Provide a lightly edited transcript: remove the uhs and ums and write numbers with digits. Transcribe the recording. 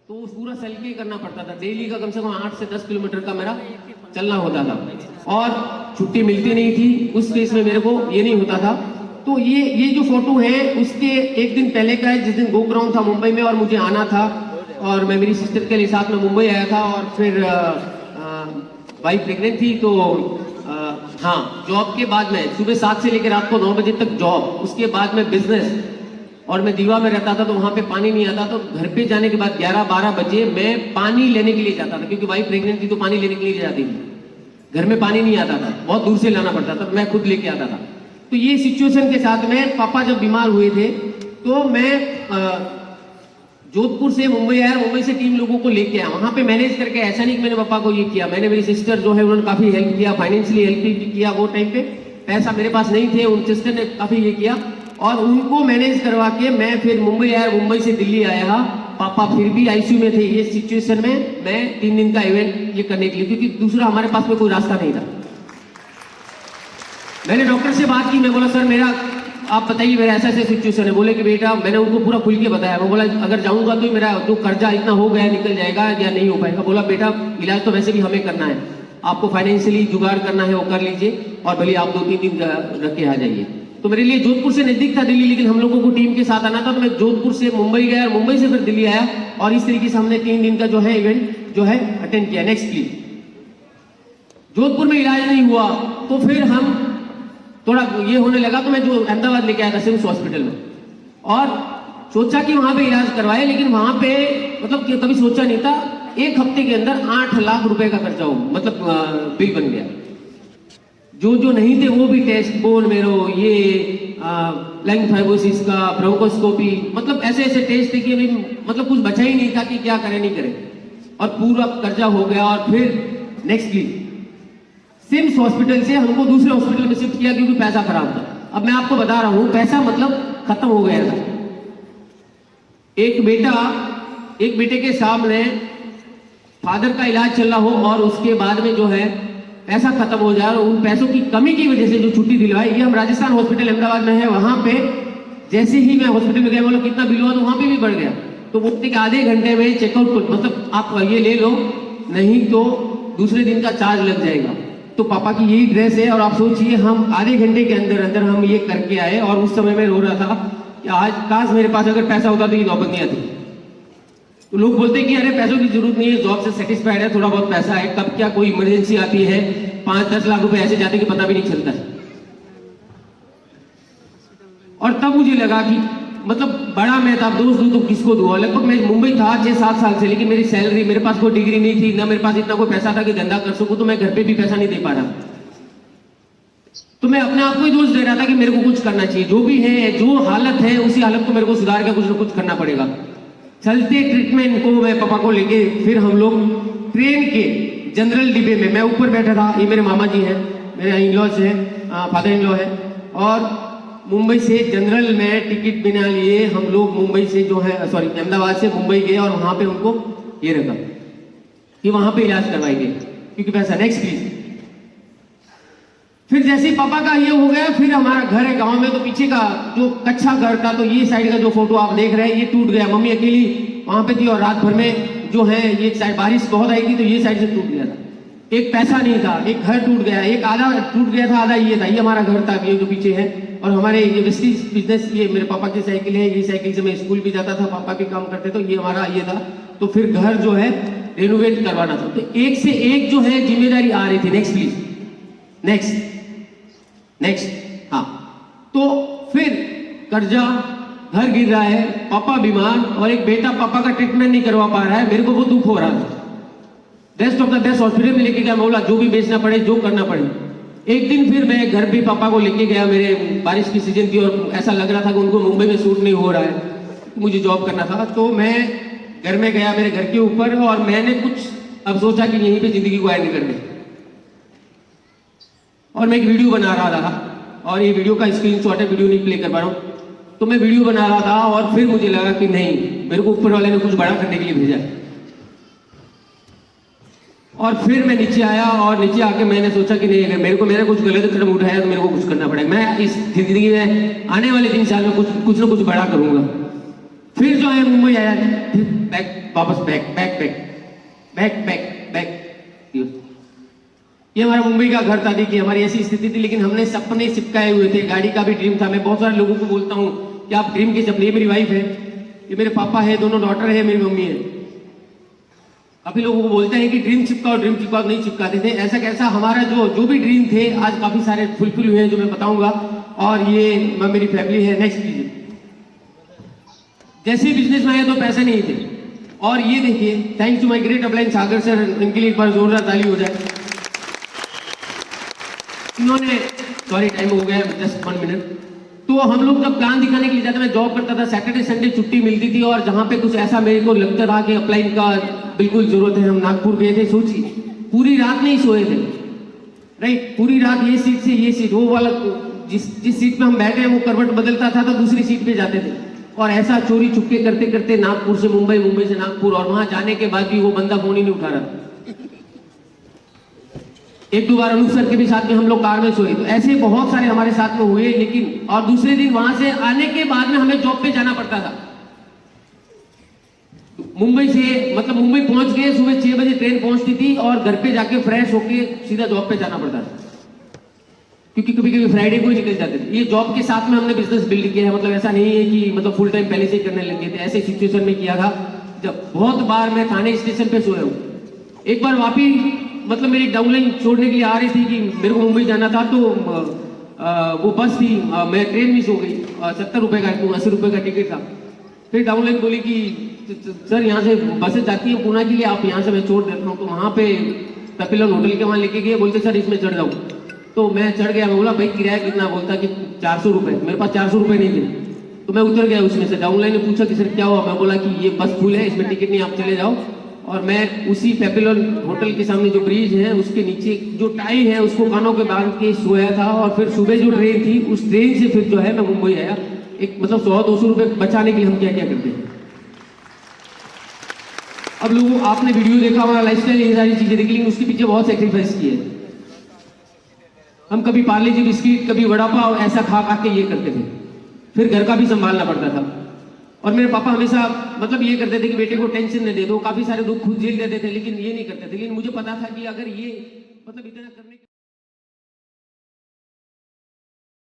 तो पूरा चल के करना पड़ता था। डेली का कम से कम 8 से 10 किलोमीटर का मेरा चलना होता था और छुट्टी मिलती नहीं थी। उस केस में मेरे को ये नहीं होता था। तो ये जो फोटो है उसके एक दिन पहले का है, जिस दिन गोकराउंड था मुंबई में और मुझे आना था और मैं मेरी सिस्टर के लिए साथ में मुंबई आया था और फिर वाइफ प्रेग्नेंट थी। तो हाँ, जॉब के बाद में सुबह 7 से लेकर रात को 9 बजे तक जॉब, उसके बाद में बिजनेस, और मैं दीवा में रहता था तो वहां पे पानी नहीं आता। तो घर पे जाने के बाद 11-12 बजे मैं पानी लेने के लिए जाता था, क्योंकि वाइफ प्रेग्नेंट थी तो पानी लेने के लिए जाती थी। घर में पानी नहीं आता था, बहुत दूर से लाना पड़ता था, मैं खुद लेके आता था। तो ये सिचुएशन के साथ में पापा जब बीमार हुए थे तो मैं जोधपुर से मुंबई आया, मुंबई से 3 लोगों को लेके आया। वहां पे मैनेज करके, ऐसा नहीं कि मैंने पापा को ये किया, मैंने मेरी सिस्टर जो है उन्होंने काफी हेल्प किया, फाइनेंशियली हेल्प भी किया। वो टाइम पे पैसा मेरे पास नहीं थे, उन सिस्टर ने काफी ये किया और उनको मैनेज करवा के मैं फिर मुंबई आया। मुंबई से दिल्ली आया, पापा फिर भी आईसीयू में थे। ये सिचुएशन में मैं 3 दिन का इवेंट ये करने के लिए, क्योंकि दूसरा हमारे पास में कोई रास्ता नहीं था। मैंने डॉक्टर से बात की, मैं बोला सर मेरा आप बताइए मेरा ऐसा ऐसा सिचुएशन है। बोले कि बेटा, मैंने उनको पूरा खुल के बताया। मैं बोला अगर जाऊंगा तो मेरा जो कर्जा इतना हो गया निकल जाएगा या नहीं हो पाएगा। बोला बेटा इलाज तो वैसे भी हमें करना है, आपको फाइनेंशियली जुगाड़ करना है वो कर लीजिए और भले आप 2-3 दिन रख के आ जाइए। तो मेरे लिए जोधपुर से नजदीक था दिल्ली, लेकिन हम लोगों को टीम के साथ आना था तो मैं जोधपुर से मुंबई गया, मुंबई से फिर दिल्ली आया और इस तरीके से हमने 3 दिन का जो है इवेंट जो है अटेंड किया। Next please. जोधपुर में इलाज नहीं हुआ तो फिर हम थोड़ा ये होने लगा तो मैं जो अहमदाबाद लेके आया था सिम्स हॉस्पिटल में और सोचा कि वहां पे इलाज करवाए, लेकिन वहां पे मतलब कभी सोचा नहीं था 1 हफ्ते के अंदर 8 लाख रुपए का खर्चा हो, मतलब बिल बन गया। जो नहीं थे वो भी टेस्ट, बोन मेरो, ये लंग फाइब्रोसिस का, ब्रोंकोस्कोपी, मतलब ऐसे ऐसे टेस्ट थे कि अभी मतलब कुछ बचा ही नहीं था कि क्या करें नहीं करें, और पूरा कर्जा हो गया। और फिर नेक्स्ट प्लीज, सिम्स हॉस्पिटल से हमको दूसरे हॉस्पिटल में शिफ्ट किया क्योंकि पैसा खराब था। अब मैं आपको बता रहा हूं पैसा मतलब खत्म हो गया था। एक बेटे के सामने फादर का इलाज चल रहा हो और उसके बाद में जो है पैसा खत्म हो जाए और उन पैसों की कमी की वजह से जो छुट्टी दिलवाई। ये हम राजस्थान हॉस्पिटल अहमदाबाद में है, वहां पे जैसे ही मैं हॉस्पिटल में गया बोला कितना बिल हुआ, तो वहां पे भी बढ़ गया। तो वो आधे घंटे में चेकआउट, मतलब आप ये ले लो नहीं तो दूसरे दिन का चार्ज लग जाएगा। तो पापा की यही ड्रेस है और आप सोचिए हम आधे घंटे के अंदर अंदर हम ये करके आए और उस समय में रो रहा था कि आज काश मेरे पास अगर पैसा होता तो ये नौबत नहीं आती। तो लोग बोलते हैं कि अरे पैसों की जरूरत नहीं है, जॉब से सेटिस्फाइड है, थोड़ा बहुत पैसा है, कब क्या कोई इमरजेंसी आती है 5-10 लाख रुपए ऐसे जाते कि पता भी नहीं चलता है। और तब मुझे लगा कि मतलब बड़ा मैं था, दोस्त दूं तो किसको दूं। लगभग मैं मुंबई था 6-7 साल से, लेकिन मेरी सैलरी, मेरे पास कोई डिग्री नहीं थी, ना मेरे पास इतना कोई पैसा था कि धंधा कर सकूं, तो मैं घर पे भी पैसा नहीं दे पा रहा। तो मैं अपने आप को ही दोष दे रहा था कि मेरे को कुछ करना चाहिए, जो भी है, जो हालत है उसी हालत को मेरे को सुधार के कुछ ना कुछ करना पड़ेगा। चलते ट्रीटमेंट को मैं पापा को लेके फिर हम लोग ट्रेन के जनरल डिब्बे में, मैं ऊपर बैठा था, ये मेरे मामा जी हैं, मेरे इन-लॉज हैं, फादर इन लॉ है, और मुंबई से जनरल में टिकट बिना लिए हम लोग मुंबई से जो है सॉरी अहमदाबाद से मुंबई गए और वहां पे उनको ये रखा कि वहां पे इलाज करवाएंगे क्योंकि पैसा। Next please. फिर जैसे ही पापा का ये हो गया, फिर हमारा घर है गांव में, तो पीछे का जो कच्चा घर था, तो ये साइड का जो फोटो आप देख रहे हैं ये टूट गया। मम्मी अकेली वहां पे थी और रात भर में जो है ये साइड बारिश बहुत आई थी तो ये साइड से टूट गया था। एक पैसा नहीं था, एक घर टूट गया, एक आधा टूट गया था, आधा ये था। ये हमारा घर था, ये जो पीछे है। और हमारे ये वेस्टीज बिजनेस, ये मेरे पापा की साइकिल है, ये साइकिल से मैं स्कूल भी जाता था, पापा भी काम करते, तो ये हमारा ये था। तो फिर घर जो है रेनोवेट करवाना था, तो एक से एक जो है जिम्मेदारी आ रही थी। Next please. नेक्स्ट। हाँ, तो फिर कर्जा, घर गिर रहा है, पापा बीमार और एक बेटा पापा का ट्रीटमेंट नहीं करवा पा रहा है। मेरे को वो दुख हो रहा था। Best of the best hospital में लेके गया, बोला जो भी बेचना पड़े, जो करना पड़े। एक दिन फिर मैं घर भी पापा को लेके गया, मेरे बारिश की सीजन थी और ऐसा लग रहा था कि उनको मुंबई में सूट नहीं हो रहा है, मुझे जॉब करना था। तो मैं घर में गया, मेरे घर के ऊपर, और मैंने कुछ अब सोचा कि यहीं पे जिंदगी को एंड कर दे। और मैं एक वीडियो बना रहा था और ये वीडियो का स्क्रीनशॉट है, वीडियो नहीं प्ले कर पा रहा हूँ। तो मैं वीडियो बना रहा था और फिर मुझे लगा कि नहीं, मेरे को ऊपर वाले ने कुछ बड़ा करने के लिए भेजा। और फिर मैं नीचे आया और नीचे आके मैंने सोचा कि नहीं, अगर मेरे को मेरा कुछ गलत कदम उठाया तो मेरे को कुछ करना पड़ेगा। मैं इस जिंदगी में आने वाले 3 साल में कुछ ना कुछ बड़ा करूंगा। फिर जो है मुंबई आया, फिर बैक वापस back back back back back back. ये हमारा मुंबई का घर था। देखिए हमारी ऐसी स्थिति थी, लेकिन हमने सपने चिपकाए हुए थे। गाड़ी का भी ड्रीम था। मैं बहुत सारे लोगों को बोलता हूँ कि आप ड्रीम के सपने, ये मेरी वाइफ है, ये मेरे पापा है, दोनों डॉटर है, मेरी मम्मी है। काफी लोगों को बोलते हैं कि ड्रीम चिपकाओ, नहीं चिपकाते थे। ऐसा कैसा हमारा जो भी ड्रीम थे आज काफी सारे फुलफिल हुए हैं, जो मैं बताऊंगा। और ये मेरी फैमिली है। नेक्स्ट कीजिए। जैसे बिजनेस में आए तो पैसे नहीं थे, और ये देखिए, thanks to my great upline Sagar sir, इनके लिए एक बार जोरदार ताली हो जाए। इन्होंने, सॉरी टाइम हो गया, जस्ट 1 मिनट। तो हम लोग जब प्लान दिखाने के लिए जाते, मैं जॉब करता था, सैटरडे संडे छुट्टी मिलती थी, और जहां पे कुछ ऐसा मेरे को लगता था कि अपलाइन का बिल्कुल जरूरत है, हम नागपुर गए थे। सोचिए पूरी रात नहीं सोए थे, राइट, पूरी रात ये सीट से ये सीट, वो वाला जिस सीट पे हम बैठे हैं वो करवट बदलता था तो दूसरी सीट पे जाते थे। और ऐसा चोरी चुपके करते करते नागपुर से मुंबई, मुंबई से नागपुर, और वहां जाने के बाद भी वो बंदा फोन ही नहीं उठा रहा। एक दो बार अनूप सर के भी साथ में हम लोग कार में सोए। तो ऐसे बहुत सारे हमारे साथ में हुए। लेकिन और दूसरे दिन वहां से आने के बाद में हमें जॉब पे जाना पड़ता था। मुंबई से, मतलब मुंबई पहुंच गए, सुबह 6 बजे ट्रेन पहुंचती थी, और घर पे जाके फ्रेश होके सीधा जॉब पे जाना पड़ता था, क्योंकि कभी कभी फ्राइडे को ही निकल जाते थे। ये जॉब के साथ में हमने बिजनेस बिल्ड किया है। मतलब ऐसा नहीं है कि मतलब फुल टाइम पहले से ही करने लगे थे। ऐसे सिचुएशन में किया था जब बहुत बार मैं थाने स्टेशन पे सोया हूँ। एक बार वापी, मतलब मेरी डाउनलाइन छोड़ने के लिए आ रही थी कि मेरे को मुंबई जाना था, तो वो बस थी, मैं ट्रेन मिस हो गई। 70 रुपए का, 80 रुपए का टिकट था। फिर डाउनलाइन बोली कि सर यहाँ से बसें जाती है पूना के लिए, आप यहाँ से मैं छोड़ देता हूँ। तो वहाँ पे पेपिलॉन होटल के वहाँ लेके गए, बोलते सर इसमें चढ़ जाऊँ। तो मैं चढ़ गया। मैं बोला भाई किराया कितना? बोलता कि 400 रुपए। मेरे पास 400 रुपए नहीं थे, तो मैं उतर गया उसमें से। डाउनलाइन ने पूछा कि सर क्या हुआ? मैं बोला कि ये बस फुल है, इसमें टिकट नहीं, आप चले जाओ। और मैं उसी पेपिलॉन होटल के सामने जो ब्रिज है उसके नीचे जो टाई है उसको कानों के बांध के सोया था। और फिर सुबह जो ट्रेन थी, उस ट्रेन से फिर जो है मैं मुंबई आया। एक मतलब 100-200 रुपए बचाने के लिए हम क्या क्या करते हैं। अब लोगों, आपने वीडियो देखा, हमारा लाइफस्टाइल, ये सारी चीजें देखी, लेकिन उसके पीछे बहुत सेक्रीफाइस किए। हम कभी पार्ले जी बिस्किट, कभी वड़ा पाव ऐसा खा खा के ये करते थे। फिर घर का भी संभालना पड़ता था। और मेरे पापा हमेशा मतलब ये करते थे कि बेटे को टेंशन न दे दो, काफी सारे दुख खुद झेल देते थे, लेकिन ये नहीं करते थे। लेकिन मुझे पता था कि अगर ये मतलब इतना करने